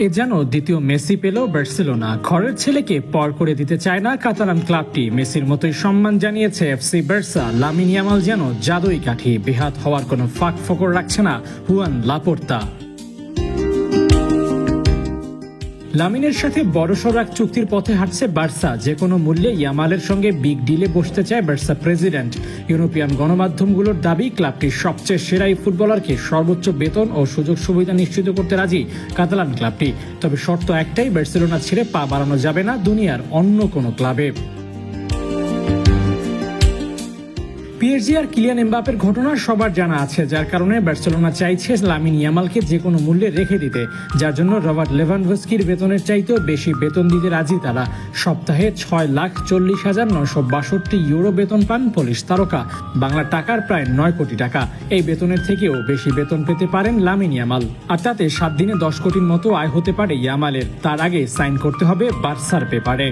এ যেন দ্বিতীয় মেসি পেল বার্সেলোনা। ঘরের ছেলেকে পর করে দিতে চায় না কাতালান ক্লাবটি। মেসির মতোই সম্মান জানিয়েছে এফসি বার্সা। লামিন ইয়ামাল যেন জাদুই কাঠি, বেহাত হওয়ার কোনো ফাঁক ফোকর রাখছে না হুয়ান লাপোর্তা। লামিনের সাথে বড়সড় এক চুক্তির পথে হাঁটছে বার্সা। যে কোনো মূল্যে ইয়ামালের সঙ্গে বিগ ডিলে বসতে চায় বার্সা প্রেসিডেন্ট। ইউরোপিয়ান গণমাধ্যমগুলোর দাবি, ক্লাবটির সবচেয়ে সেরা এই ফুটবলারকে সর্বোচ্চ বেতন ও সুযোগ সুবিধা নিশ্চিত করতে রাজি কাতালান ক্লাবটি। তবে শর্ত একটাই, বার্সেলোনা ছেড়ে পা বাড়ানো যাবে না দুনিয়ার অন্য কোনো ক্লাবে। পিএসজি আর কিলিয়ান এমবাপের ঘটনা সবার জানা আছে, যার কারণে বার্সেলোনা চাইছে লামিন ইয়ামালকে যে কোনো মূল্যে রেখে দিতে, যার জন্য রবার্ট লেভানডোভস্কির বেতনের চাইতেও বেশি বেতন দিতে রাজি তারা। সপ্তাহে 6,40,962 ইউরো বেতন পান পোলিশ তারকা, বাংলা টাকার প্রায় 9 কোটি টাকা। এই বেতনের থেকেও বেশি বেতন পেতে পারেন লামিন ইয়ামাল, আর তাতে 7 দিনে 10 কোটির মতো আয় হতে পারে ইয়ামালের। তার আগে সাইন করতে হবে বার্সার পেপারে।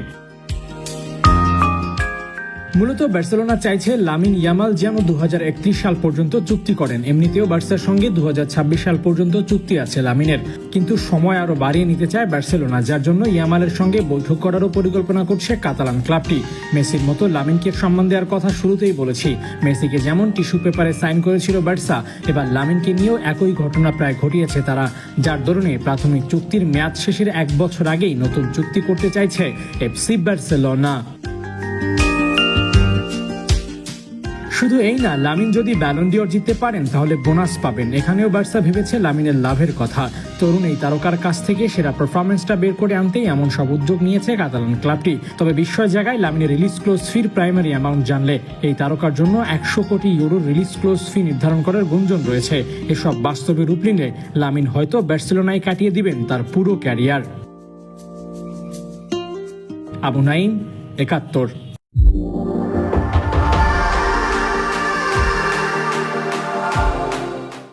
মূলত বার্সেলোনা চাইছে লামিন ইয়ামাল যেন 2031 সাল পর্যন্ত চুক্তি করেন। এমনিতেও বার্সার সঙ্গে 2026 সাল পর্যন্ত চুক্তি আছে লামিনের, কিন্তু সময় আরো বাড়িয়ে নিতে চায় বার্সেলোনা, যার জন্য ইয়ামালের সঙ্গে বৈঠক করারও পরিকল্পনা করছে কাতালান ক্লাবটি। মেসির মতো লামিনকে সম্মান দেওয়ার কথা শুরুতেই বলেছি। মেসিকে যেমন টিস্যু পেপারে সাইন করেছিল বার্সা, এবার লামিনকে নিয়েও একই ঘটনা প্রায় ঘটিয়েছে তারা, যার দরুনে প্রাথমিক চুক্তির মেয়াদ শেষের 1 বছর আগেই নতুন চুক্তি করতে চাইছে এফসি বার্সেলোনা। শুধু এই না, লামিন যদি ব্যালন ডিওর জিততে পারেন তাহলে বোনাস পাবেন। এখানেও বার্সা ভেবেছে লামিনের লাভের কথা। তরুণ এই তারকার কাছ থেকে সেরা পারফরমেন্সটা বের করে আনতেই এমন সব উদ্যোগ নিয়েছে কাতালান ক্লাবটি। তবে বিস্ময় জায়গায় লামিনের রিলিজ ক্লোজ ফির প্রাইমারি অ্যামাউন্ট জানলে এই তারকার জন্য 100 কোটি ইউরো রিলিজ ক্লোজ ফি নির্ধারণ করার গুঞ্জন রয়েছে। এসব বাস্তবে রূপ নিলে লামিন হয়তো বার্সেলোনায় কাটিয়ে দিবেন তার পুরো ক্যারিয়ার। আবু নাইম, 71।